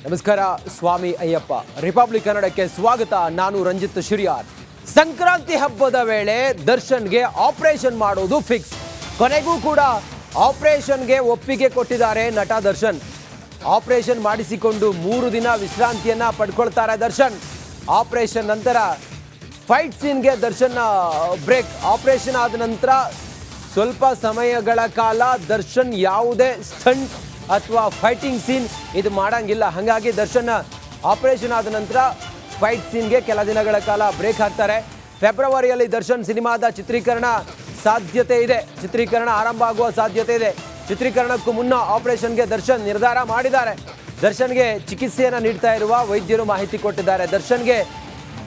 ನಮಸ್ಕಾರ. ಸ್ವಾಮಿ ಅಯ್ಯಪ್ಪ ರಿಪಬ್ಲಿಕ್ ಕನ್ನಡಕ್ಕೆ ಸ್ವಾಗತ. ನಾನು ರಂಜಿತ್ ಶಿರಿಯಾರ್. ಸಂಕ್ರಾಂತಿ ಹಬ್ಬದ ವೇಳೆ ದರ್ಶನ್ಗೆ ಆಪರೇಷನ್ ಮಾಡೋದು ಫಿಕ್ಸ್. ಕೊನೆಗೂ ಕೂಡ ಆಪರೇಷನ್ಗೆ ಒಪ್ಪಿಗೆ ಕೊಟ್ಟಿದ್ದಾರೆ ನಟ ದರ್ಶನ್. ಆಪರೇಷನ್ ಮಾಡಿಸಿಕೊಂಡು 3 ದಿನ ವಿಶ್ರಾಂತಿಯನ್ನ ಪಡ್ಕೊಳ್ತಾರೆ ದರ್ಶನ್. ಆಪರೇಷನ್ ನಂತರ ಫೈಟ್ ಸೀನ್ಗೆ ದರ್ಶನ್ ಬ್ರೇಕ್. ಆಪರೇಷನ್ ಆದ ನಂತರ ಸ್ವಲ್ಪ ಸಮಯಗಳ ಕಾಲ ದರ್ಶನ್ ಯಾವುದೇ ಸ್ಟಂಟ್ ಅಥವಾ ಫೈಟಿಂಗ್ ಸೀನ್ ಇದು ಮಾಡಂಗಿಲ್ಲ. ಹಾಗಾಗಿ ದರ್ಶನ್ ಆಪರೇಷನ್ ಆದ ನಂತರ ಫೈಟ್ ಸೀನ್ಗೆ ಕೆಲ ದಿನಗಳ ಕಾಲ ಬ್ರೇಕ್ ಹಾಕ್ತಾರೆ. ಫೆಬ್ರವರಿಯಲ್ಲಿ ದರ್ಶನ್ ಸಿನಿಮಾದ ಚಿತ್ರೀಕರಣ ಸಾಧ್ಯತೆ ಇದೆ. ಚಿತ್ರೀಕರಣ ಆರಂಭ ಆಗುವ ಸಾಧ್ಯತೆ ಇದೆ. ಚಿತ್ರೀಕರಣಕ್ಕೂ ಮುನ್ನ ಆಪರೇಷನ್ಗೆ ದರ್ಶನ್ ನಿರ್ಧಾರ ಮಾಡಿದ್ದಾರೆ. ದರ್ಶನ್ಗೆ ಚಿಕಿತ್ಸೆಯನ್ನು ನೀಡ್ತಾ ಇರುವ ವೈದ್ಯರು ಮಾಹಿತಿ ಕೊಟ್ಟಿದ್ದಾರೆ. ದರ್ಶನ್ಗೆ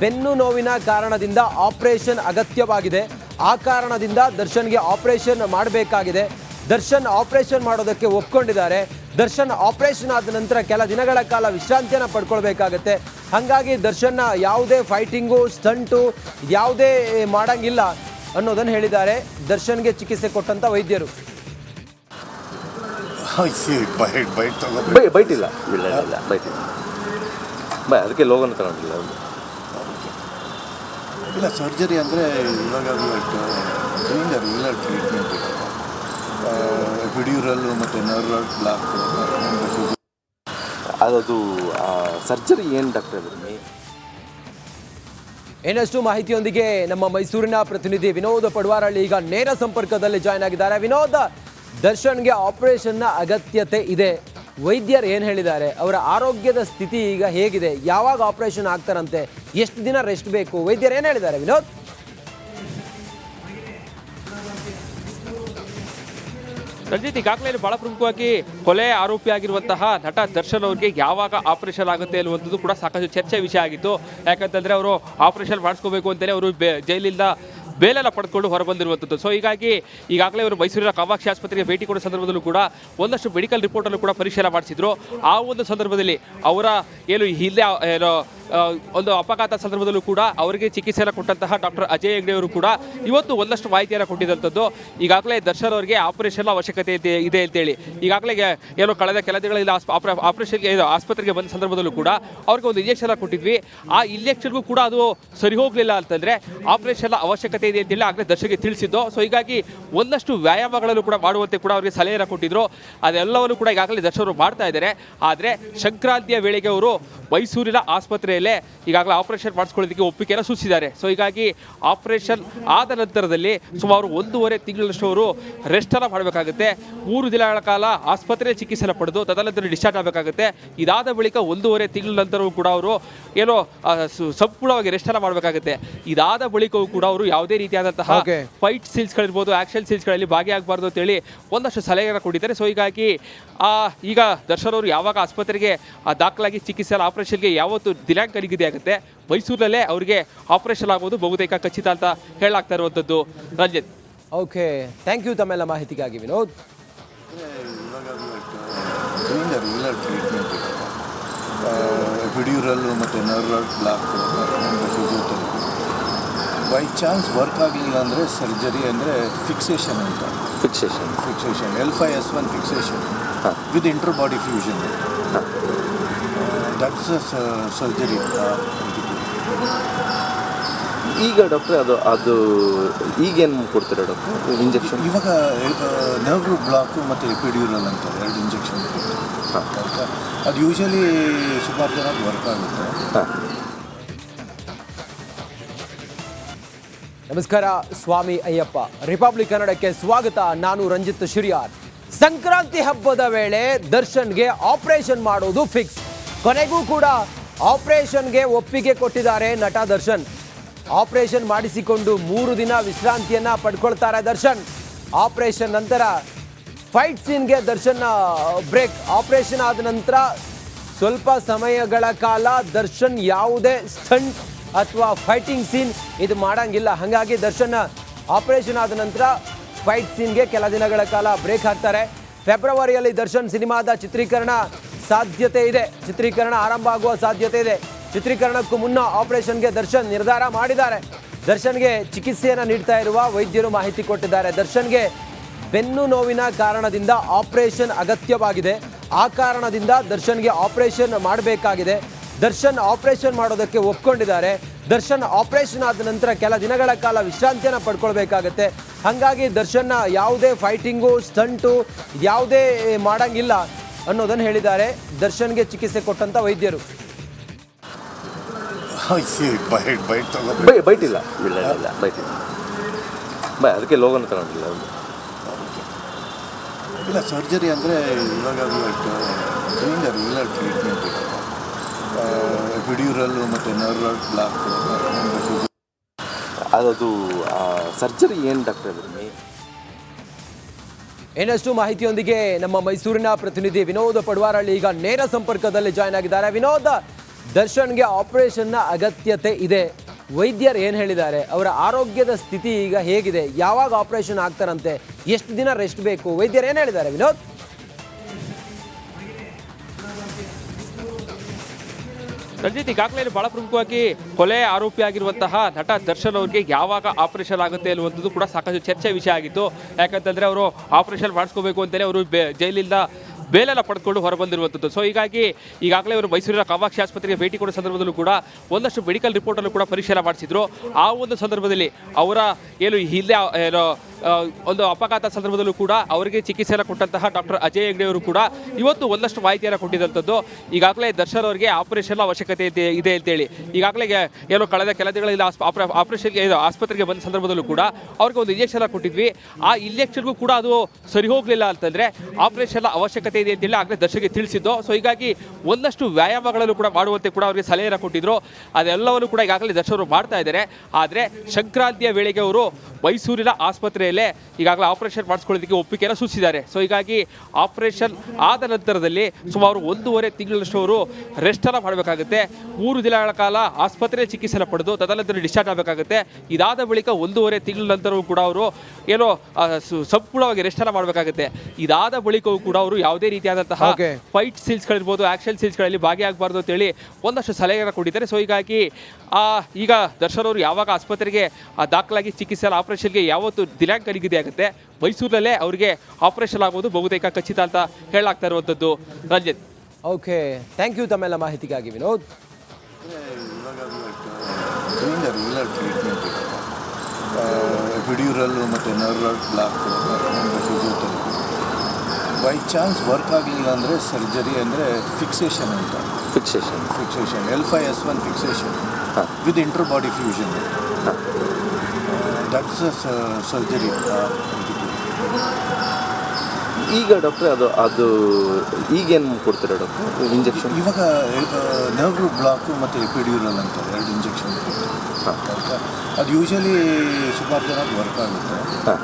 ಬೆನ್ನು ನೋವಿನ ಕಾರಣದಿಂದ ಆಪರೇಷನ್ ಅಗತ್ಯವಾಗಿದೆ. ಆ ಕಾರಣದಿಂದ ದರ್ಶನ್ಗೆ ಆಪರೇಷನ್ ಮಾಡಬೇಕಾಗಿದೆ. ದರ್ಶನ್ ಆಪರೇಷನ್ ಮಾಡೋದಕ್ಕೆ ಒಪ್ಕೊಂಡಿದ್ದಾರೆ. ದರ್ಶನ್ ಆಪರೇಷನ್ ಆದ ನಂತರ ಕೆಲ ದಿನಗಳ ಕಾಲ ವಿಶ್ರಾಂತಿಯನ್ನು ಪಡ್ಕೊಳ್ಬೇಕಾಗತ್ತೆ. ಹಾಗಾಗಿ ದರ್ಶನ್ನ ಯಾವುದೇ ಫೈಟಿಂಗು ಸ್ಟಂಟು ಯಾವುದೇ ಮಾಡಂಗಿಲ್ಲ ಅನ್ನೋದನ್ನು ಹೇಳಿದ್ದಾರೆ ದರ್ಶನ್ಗೆ ಚಿಕಿತ್ಸೆ ಕೊಟ್ಟಂಥ ವೈದ್ಯರು. ಬೈಟ್ ಇಲ್ಲ ಬೈಟ್ ಇಲ್ಲ ಅದಕ್ಕೆ ಲೋಗನ್ ತಗೊಂಡಿಲ್ಲ. ಇಲ್ಲ ಸರ್ಜರಿ ಅಂದರೆ ಇವಾಗ ರೆಗ್ಯುಲರ್ ಟ್ರೀಟ್ಮೆಂಟ್ ಇದೆ. ಎಪಿಡ್ಯೂರಲ್ಲು ಮತ್ತು ನರ್ವ್ ಬ್ಲಾಕ್ ಅದು ಸರ್ಜರಿ ಏನು ಡಾಕ್ಟರ್? ಇನ್ನಷ್ಟು ಮಾಹಿತಿಯೊಂದಿಗೆ ನಮ್ಮ ಮೈಸೂರಿನ ಪ್ರತಿನಿಧಿ ವಿನೋದ್ ಪಡ್ವಾರಳ್ಳಿ ಈಗ ನೇರ ಸಂಪರ್ಕದಲ್ಲಿ ಜಾಯ್ನ್ ಆಗಿದ್ದಾರೆ. ವಿನೋದ್, ದರ್ಶನ್ಗೆ ಆಪರೇಷನ್ನ ಅಗತ್ಯತೆ ಇದೆ. ವೈದ್ಯರು ಏನು ಹೇಳಿದ್ದಾರೆ? ಅವರ ಆರೋಗ್ಯದ ಸ್ಥಿತಿ ಈಗ ಹೇಗಿದೆ? ಯಾವಾಗ ಆಪರೇಷನ್ ಆಗ್ತಾರಂತೆ? ಎಷ್ಟು ದಿನ ರೆಸ್ಟ್ ಬೇಕು? ವೈದ್ಯರು ಏನು ಹೇಳಿದ್ದಾರೆ ವಿನೋದ್? ರಂಜಿತ್, ಈಗಾಗಲೇ ಬಹಳ ಪ್ರಮುಖವಾಗಿ ಕೊಲೆ ಆರೋಪಿಯಾಗಿರುವಂತಹ ನಟ ದರ್ಶನ್ ಅವರಿಗೆ ಯಾವಾಗ ಆಪರೇಷನ್ ಆಗುತ್ತೆ ಅನ್ನುವಂಥದ್ದು ಕೂಡ ಸಾಕಷ್ಟು ಚರ್ಚೆ ವಿಷಯ ಆಗಿತ್ತು. ಯಾಕಂತಂದರೆ ಅವರು ಆಪರೇಷನ್ ಮಾಡಿಸ್ಕೋಬೇಕು ಅಂತಲೇ ಅವರು ಜೈಲಿಂದ ಬೇಲೆಲ್ಲ ಪಡೆದುಕೊಂಡು ಹೊರಬಂದಿರುವಂಥದ್ದು. ಸೊ ಹೀಗಾಗಿ ಈಗಾಗಲೇ ಅವರು ಮೈಸೂರಿನ ಕಾಮಾಕ್ಷಿ ಆಸ್ಪತ್ರೆಗೆ ಭೇಟಿ ಕೊಡೋ ಸಂದರ್ಭದಲ್ಲೂ ಕೂಡ ಒಂದಷ್ಟು ಮೆಡಿಕಲ್ ರಿಪೋರ್ಟಲ್ಲೂ ಕೂಡ ಪರಿಶೀಲನೆ ಮಾಡಿಸಿದ್ರು. ಆ ಒಂದು ಸಂದರ್ಭದಲ್ಲಿ ಅವರ ಹಿಂದೆ ಒಂದು ಅಪಘಾತ ಸಂದರ್ಭದಲ್ಲೂ ಕೂಡ ಅವರಿಗೆ ಚಿಕಿತ್ಸೆಯನ್ನು ಕೊಟ್ಟಂತಹ ಡಾಕ್ಟರ್ ಅಜಯ್ ಹೆಗ್ಡೆ ಅವರು ಕೂಡ ಇವತ್ತು ಒಂದಷ್ಟು ಮಾಹಿತಿಯನ್ನು ಕೊಟ್ಟಿದ್ದಂಥದ್ದು. ಈಗಾಗಲೇ ದರ್ಶನ್ ಅವರಿಗೆ ಆಪರೇಷನ್ ಅವಶ್ಯಕತೆ ಇದೆ ಅಂತೇಳಿ ಈಗಾಗಲೇ ಕಳೆದ ಕೆಲ ದಿನಗಳಲ್ಲಿ ಆಪರೇಷನ್ಗೆ ಆಸ್ಪತ್ರೆಗೆ ಬಂದ ಸಂದರ್ಭದಲ್ಲೂ ಕೂಡ ಅವ್ರಿಗೆ ಒಂದು ಇಂಜೆಕ್ಷನ್ ಕೊಟ್ಟಿದ್ವಿ. ಆ ಇಂಜೆಕ್ಷನ್ಗೂ ಕೂಡ ಅದು ಸರಿ ಹೋಗಲಿಲ್ಲ ಅಂತಂದರೆ ಆಪರೇಷನ್ ಅವಶ್ಯಕತೆ ಇದೆ ಅಂತೇಳಿ ಆಗಲೇ ದರ್ಶನ್ಗೆ ತಿಳಿಸಿದ್ದು. ಸೊ ಹೀಗಾಗಿ ಒಂದಷ್ಟು ವ್ಯಾಯಾಮಗಳನ್ನು ಕೂಡ ಮಾಡುವಂತೆ ಕೂಡ ಅವರಿಗೆ ಸಲಹೆಯನ್ನು ಕೊಟ್ಟಿದ್ರು. ಅದೆಲ್ಲವನ್ನು ಕೂಡ ಈಗಾಗಲೇ ದರ್ಶನ್ ಅವರು ಮಾಡ್ತಾ ಇದ್ದಾರೆ. ಆದರೆ ಸಂಕ್ರಾಂತಿಯ ವೇಳೆಗೆ ಅವರು ಮೈಸೂರಿನ ಆಸ್ಪತ್ರೆಯಲ್ಲೇ ಈಗಾಗಲೇ ಆಪರೇಷನ್ ಮಾಡಿಸ್ಕೊಳ್ಳೋದಕ್ಕೆ ಒಪ್ಪಿಗೆಯನ್ನು ಸೂಚಿಸಿದ್ದಾರೆ. ಸೊ ಹೀಗಾಗಿ ಆಪರೇಷನ್ ಆದ ನಂತರದಲ್ಲಿ ಸುಮಾರು 1.5 ತಿಂಗಳಷ್ಟು ಅವರು ರೆಸ್ಟನ್ನು ಮಾಡಬೇಕಾಗುತ್ತೆ. 3 ದಿನಗಳ ಕಾಲ ಆಸ್ಪತ್ರೆ ಚಿಕಿತ್ಸೆಯನ್ನು ಪಡೆದು ತದನಂತರ ಡಿಸ್ಚಾರ್ಜ್ ಆಗಬೇಕಾಗುತ್ತೆ. ಇದಾದ ಬಳಿಕ 1.5 ತಿಂಗಳ ನಂತರವೂ ಕೂಡ ಅವರು ಸಂಪೂರ್ಣವಾಗಿ ರೆಸ್ಟನ್ನು ಮಾಡಬೇಕಾಗುತ್ತೆ. ಇದಾದ ಬಳಿಕವೂ ಕೂಡ ಅವರು ಯಾವುದೇ ರೀತಿಯಾದಂತಹ ಫೈಟ್ ಸೀನ್ಸ್ಗಳಿರ್ಬೋದು, ಆಕ್ಷನ್ ಸೀನ್ಸ್ಗಳಲ್ಲಿ ಭಾಗಿಯಾಗಬಾರ್ದು ಅಂತೇಳಿ ಒಂದಷ್ಟು ಸಲಹೆಯನ್ನು ಕೊಟ್ಟಿದ್ದಾರೆ. ಸೊ ಹೀಗಾಗಿ ಈಗ ದರ್ಶನ್ ಅವರು ಯಾವಾಗ ಆಸ್ಪತ್ರೆಗೆ ದಾಖಲಾಗಿ ಚಿಕಿತ್ಸೆ ಆಪರೇಷನ್ಗೆ ಯಾವತ್ತು ದಿನಾಂಕ ನಿಗದಿ ಆಗುತ್ತೆ, ಮೈಸೂರಲ್ಲೇ ಅವರಿಗೆ ಆಪರೇಷನ್ ಆಗೋದು ಬಹುತೇಕ ಖಚಿತ ಅಂತ ಹೇಳಲಾಗ್ತಾ ಇರುವಂಥದ್ದು. ರಂಜಿತ್, ಓಕೆ, ಥ್ಯಾಂಕ್ ಯು ತಮ್ಮೆಲ್ಲ ಮಾಹಿತಿಗಾಗಿ ವಿನೋದ್. ರೆಗ್ಯುಲರ್ ಟ್ರೀಟ್ಮೆಂಟ್ ಇದೆ. ಎಪಿಡ್ಯೂರಲ್ಲು ಮತ್ತು nerve block physiotherapy. By chance work ಆಗಲಿಲ್ಲ ಅಂದರೆ ಸರ್ಜರಿ ಅಂದರೆ ಫಿಕ್ಸೇಷನ್ ಅಂತ. Fixation L5S1 fixation with inter body fusion. That's surgery. ಈಗ ಡಾಕ್ಟರ್ ಅದು ಈಗೇನು ಕೊಡ್ತಾರೆ ಡಾಕ್ಟರ್ ಇಂಜೆಕ್ಷನ್? ಇವಾಗ ನರ್ವ್ ಬ್ಲಾಕು ಮತ್ತು ಎಪಿಡ್ಯೂರಲ್ ಅಂತ 2 ಇಂಜೆಕ್ಷನ್ ಅದು ಯೂಶಲಿ ಸುಮಾರು ಜನ ವರ್ಕ್ ಆಗುತ್ತೆ. ನಮಸ್ಕಾರ. ಸ್ವಾಮಿ ಅಯ್ಯಪ್ಪ ರಿಪಬ್ಲಿಕ್ ಕನ್ನಡಕ್ಕೆ ಸ್ವಾಗತ. ನಾನು ರಂಜಿತ್ ಶಿರಿಯಾರ್. ಸಂಕ್ರಾಂತಿ ಹಬ್ಬದ ವೇಳೆ ದರ್ಶನ್ಗೆ ಆಪರೇಷನ್ ಮಾಡೋದು ಫಿಕ್ಸ್. ಕೊನೆಗೂ ಕೂಡ ಆಪರೇಷನ್ಗೆ ಒಪ್ಪಿಗೆ ಕೊಟ್ಟಿದ್ದಾರೆ ನಟ ದರ್ಶನ್. ಆಪರೇಷನ್ ಮಾಡಿಸಿಕೊಂಡು 3 ದಿನ ವಿಶ್ರಾಂತಿಯನ್ನ ಪಡ್ಕೊಳ್ತಾರೆ ದರ್ಶನ್. ಆಪರೇಷನ್ ನಂತರ ಫೈಟ್ ಸೀನ್ಗೆ ದರ್ಶನ್ ಬ್ರೇಕ್. ಆಪರೇಷನ್ ಆದ ನಂತರ ಸ್ವಲ್ಪ ಸಮಯಗಳ ಕಾಲ ದರ್ಶನ್ ಯಾವುದೇ ಸ್ಟಂಟ್ ಅಥವಾ ಫೈಟಿಂಗ್ ಸೀನ್ ಇದು ಮಾಡಂಗಿಲ್ಲ. ಹಾಗಾಗಿ ದರ್ಶನ್ ಆಪರೇಷನ್ ಆದ ನಂತರ ಫೈಟ್ ಸೀನ್ಗೆ ಕೆಲ ದಿನಗಳ ಕಾಲ ಬ್ರೇಕ್ ಹಾಕ್ತಾರೆ. ಫೆಬ್ರವರಿಯಲ್ಲಿ ದರ್ಶನ್ ಸಿನಿಮಾದ ಚಿತ್ರೀಕರಣ ಸಾಧ್ಯತೆ ಇದೆ. ಚಿತ್ರೀಕರಣ ಆರಂಭ ಆಗುವ ಸಾಧ್ಯತೆ ಇದೆ. ಚಿತ್ರೀಕರಣಕ್ಕೂ ಮುನ್ನ ಆಪರೇಷನ್ಗೆ ದರ್ಶನ್ ನಿರ್ಧಾರ ಮಾಡಿದ್ದಾರೆ. ದರ್ಶನ್ಗೆ ಚಿಕಿತ್ಸೆಯನ್ನು ನೀಡ್ತಾ ಇರುವ ವೈದ್ಯರು ಮಾಹಿತಿ ಕೊಟ್ಟಿದ್ದಾರೆ. ದರ್ಶನ್ಗೆ ಬೆನ್ನು ನೋವಿನ ಕಾರಣದಿಂದ ಆಪರೇಷನ್ ಅಗತ್ಯವಾಗಿದೆ. ಆ ಕಾರಣದಿಂದ ದರ್ಶನ್ಗೆ ಆಪರೇಷನ್ ಮಾಡಬೇಕಾಗಿದೆ. ದರ್ಶನ್ ಆಪರೇಷನ್ ಮಾಡೋದಕ್ಕೆ ಒಪ್ಕೊಂಡಿದ್ದಾರೆ. ದರ್ಶನ್ ಆಪರೇಷನ್ ಆದ ನಂತರ ಕೆಲ ದಿನಗಳ ಕಾಲ ವಿಶ್ರಾಂತಿಯನ್ನು ಪಡ್ಕೊಳ್ಬೇಕಾಗತ್ತೆ. ಹಾಗಾಗಿ ದರ್ಶನ್ನ ಯಾವುದೇ ಫೈಟಿಂಗು ಸ್ಟಂಟು ಯಾವುದೇ ಮಾಡಂಗಿಲ್ಲ ಅನ್ನೋದನ್ನು ಹೇಳಿದ್ದಾರೆ ದರ್ಶನ್ಗೆ ಚಿಕಿತ್ಸೆ ಕೊಟ್ಟಂಥ ವೈದ್ಯರು. ಬೈಟ್ ತಗೋ ಬೈಟ್ ಇಲ್ಲ ಬೈಟ್ ಇಲ್ಲ ಬೈ ಅದಕ್ಕೆ ಲೋಗನ್ ತಗೊಂಡಿಲ್ಲ ಒಂದು ಇಲ್ಲ ಸರ್ಜರಿ ಅಂದರೆ ಇವಾಗ ಡೂಯಿಂಗ್ ರೆಗ್ಯುಲರ್ ಟ್ರೀಟ್ಮೆಂಟ್ ಇದೆ. ಎಪಿಡ್ಯೂರಲ್ಲು ಮತ್ತು ನರ್ವ್ ಬ್ಲಾಕ್ ಅದು ಸರ್ಜರಿ ಏನು ಡಾಕ್ಟರ್ ಅದ್ರ ಇನ್ನಷ್ಟು ಮಾಹಿತಿಯೊಂದಿಗೆ ನಮ್ಮ ಮೈಸೂರಿನ ಪ್ರತಿನಿಧಿ ವಿನೋದ್ ಪಡ್ವಾರಳ್ಳಿ ಈಗ ನೇರ ಸಂಪರ್ಕದಲ್ಲಿ ಜಾಯ್ನ್ ಆಗಿದ್ದಾರೆ. ವಿನೋದ್, ದರ್ಶನ್ಗೆ ಆಪರೇಷನ್ನ ಅಗತ್ಯತೆ ಇದೆ, ವೈದ್ಯರು ಏನು ಹೇಳಿದ್ದಾರೆ? ಅವರ ಆರೋಗ್ಯದ ಸ್ಥಿತಿ ಈಗ ಹೇಗಿದೆ? ಯಾವಾಗ ಆಪರೇಷನ್ ಆಗ್ತಾರಂತೆ? ಎಷ್ಟು ದಿನ ರೆಸ್ಟ್ ಬೇಕು? ವೈದ್ಯರು ಏನು ಹೇಳಿದ್ದಾರೆ ವಿನೋದ್? ರಂಜಿತ್, ಈಗಾಗಲೇ ಬಹಳ ಪ್ರಮುಖವಾಗಿ ಕೊಲೆ ಆರೋಪಿಯಾಗಿರುವಂತಹ ನಟ ದರ್ಶನ್ ಅವರಿಗೆ ಯಾವಾಗ ಆಪರೇಷನ್ ಆಗುತ್ತೆ ಅನ್ನುವಂಥದ್ದು ಕೂಡ ಸಾಕಷ್ಟು ಚರ್ಚೆ ವಿಷಯ ಆಗಿತ್ತು. ಯಾಕಂತಂದ್ರೆ ಅವರು ಆಪರೇಷನ್ ಮಾಡಿಸ್ಕೋಬೇಕು ಅಂತಲೇ ಅವರು ಜೈಲಿಂದ ಬೇಲೆಲ್ಲ ಪಡೆದುಕೊಂಡು ಹೊರಬಂದಿರುವಂಥದ್ದು. ಸೊ ಹೀಗಾಗಿ ಈಗಾಗಲೇ ಅವರು ಮೈಸೂರಿನ ಕಾಮಾಕ್ಷಿ ಆಸ್ಪತ್ರೆಗೆ ಭೇಟಿ ಕೊಡೋ ಸಂದರ್ಭದಲ್ಲೂ ಕೂಡ ಒಂದಷ್ಟು ಮೆಡಿಕಲ್ ರಿಪೋರ್ಟಲ್ಲೂ ಕೂಡ ಪರಿಶೀಲನೆ ಮಾಡಿಸಿದ್ರು. ಆ ಒಂದು ಸಂದರ್ಭದಲ್ಲಿ ಅವರ ಹಿಂದೆ ಒಂದು ಅಪಘಾತ ಸಂದರ್ಭದಲ್ಲೂ ಕೂಡ ಅವರಿಗೆ ಚಿಕಿತ್ಸೆಯನ್ನು ಕೊಟ್ಟಂತಹ ಡಾಕ್ಟರ್ ಅಜಯ್ ಹೆಗ್ಡೆ ಅವರು ಕೂಡ ಇವತ್ತು ಒಂದಷ್ಟು ಮಾಹಿತಿಯನ್ನು ಕೊಟ್ಟಿದ್ದಂಥದ್ದು. ಈಗಾಗಲೇ ದರ್ಶನ್ ಅವರಿಗೆ ಆಪರೇಷನ್ ಅವಶ್ಯಕತೆ ಇದೆ ಅಂತೇಳಿ ಈಗಾಗಲೇ ಕಳೆದ ಕೆಲ ದಿನಗಳಲ್ಲಿ ಆಪರೇಷನ್ಗೆ ಆಸ್ಪತ್ರೆಗೆ ಬಂದ ಸಂದರ್ಭದಲ್ಲೂ ಕೂಡ ಅವ್ರಿಗೆ ಒಂದು ಇಂಜೆಕ್ಷನ್ ಕೊಟ್ಟಿದ್ವಿ. ಆ ಇಂಜೆಕ್ಷನ್ಗೂ ಕೂಡ ಅದು ಸರಿ ಹೋಗಲಿಲ್ಲ ಅಂತಂದರೆ ಆಪರೇಷನ್ ಅವಶ್ಯಕತೆ ಇದೆ ಅಂತೇಳಿ ಆಗಲೇ ದರ್ಶನ್ಗೆ ತಿಳಿಸಿದ್ದು. ಸೊ ಹೀಗಾಗಿ ಒಂದಷ್ಟು ವ್ಯಾಯಾಮಗಳನ್ನು ಕೂಡ ಮಾಡುವಂತೆ ಕೂಡ ಅವರಿಗೆ ಸಲಹೆಯನ್ನು ಕೊಟ್ಟಿದ್ರು. ಅದೆಲ್ಲವನ್ನು ಕೂಡ ಈಗಾಗಲೇ ದರ್ಶನ್ ಅವರು ಮಾಡ್ತಾ ಇದ್ದಾರೆ. ಆದರೆ ಸಂಕ್ರಾಂತಿಯ ವೇಳೆಗೆ ಅವರು ಮೈಸೂರಿನ ಆಸ್ಪತ್ರೆಯಲ್ಲೇ ಈಗಾಗಲೇ ಆಪರೇಷನ್ ಮಾಡಿಸ್ಕೊಳ್ಳೋದಕ್ಕೆ ಒಪ್ಪಿಗೆಯನ್ನು ಸೂಚಿಸಿದ್ದಾರೆ. ಸೊ ಹೀಗಾಗಿ ಆಪರೇಷನ್ ಆದ ನಂತರದಲ್ಲಿ ಸುಮಾರು 1.5 ತಿಂಗಳಷ್ಟು ಅವರು ರೆಸ್ಟನ್ನು ಮಾಡಬೇಕಾಗುತ್ತೆ. 3 ದಿನಗಳ ಕಾಲ ಆಸ್ಪತ್ರೆ ಚಿಕಿತ್ಸೆಯನ್ನು ಪಡೆದು ತದನಂತರ ಡಿಸ್ಚಾರ್ಜ್ ಆಗಬೇಕಾಗುತ್ತೆ. ಇದಾದ ಬಳಿಕ 1.5 ತಿಂಗಳ ನಂತರವೂ ಕೂಡ ಅವರು ಸಂಪೂರ್ಣವಾಗಿ ರೆಸ್ಟನ್ನು ಮಾಡಬೇಕಾಗುತ್ತೆ. ಇದಾದ ಬಳಿಕವೂ ಕೂಡ ಅವರು ಯಾವುದೇ ರೀತಿಯಾದಂತಹ ಫೈಟ್ ಸೀನ್ಸ್ಗಳಿರ್ಬೋದು, ಆಕ್ಷನ್ ಸೀನ್ಸ್ಗಳಲ್ಲಿ ಭಾಗಿಯಾಗಬಾರ್ದು ಅಂತೇಳಿ ಒಂದಷ್ಟು ಸಲಹೆಯನ್ನು ಕೊಟ್ಟಿದ್ದಾರೆ. ಸೊ ಹೀಗಾಗಿ ಈಗ ದರ್ಶನ್ ಅವರು ಯಾವಾಗ ಆಸ್ಪತ್ರೆಗೆ ದಾಖಲಾಗಿ ಚಿಕಿತ್ಸೆ ಆಪರೇಷನ್ಗೆ ಯಾವತ್ತು ದಿನಾಂಕ ನಿಗದಿ ಆಗುತ್ತೆ, ಮೈಸೂರಲ್ಲೇ ಅವರಿಗೆ ಆಪರೇಷನ್ ಆಗೋದು ಬಹುತೇಕ ಖಚಿತ ಅಂತ ಹೇಳಲಾಗ್ತಾ ಇರುವಂಥದ್ದು. ರಂಜಿತ್, ಓಕೆ, ಥ್ಯಾಂಕ್ ಯು ತಮ್ಮೆಲ್ಲ ಮಾಹಿತಿಗಾಗಿ ವಿನೋದ್. ಇವಾಗ ಡೂಯಿಂಗ್ ರೆಗ್ಯುಲರ್ ಟ್ರೀಟ್ಮೆಂಟ್ ಇದೆ. ಎಪಿಡ್ಯೂರಲ್ಲು ಮತ್ತು nerve block physiotherapy. By chance work ಆಗಲಿಲ್ಲ ಅಂದರೆ ಸರ್ಜರಿ ಅಂದರೆ ಫಿಕ್ಸೇಷನ್ ಅಂತ fixation L5S1 fixation with inter body fusion. That's surgery. ಈಗ ಡಾಕ್ಟ್ರೆ ಅದು ಈಗೇನು ಕೊಡ್ತಾರೆ ಡಾಕ್ಟರ್ ಇಂಜೆಕ್ಷನ್? ಇವಾಗ ನರ್ವ್ ಬ್ಲಾಕು ಮತ್ತು ಎಪಿಡ್ಯೂರಲ್ ಅಂತ 2 ಇಂಜೆಕ್ಷನ್. ಅದು ಯೂಶಲಿ ಸುಮಾರು ಜನ ವರ್ಕ್ ಆಗುತ್ತೆ.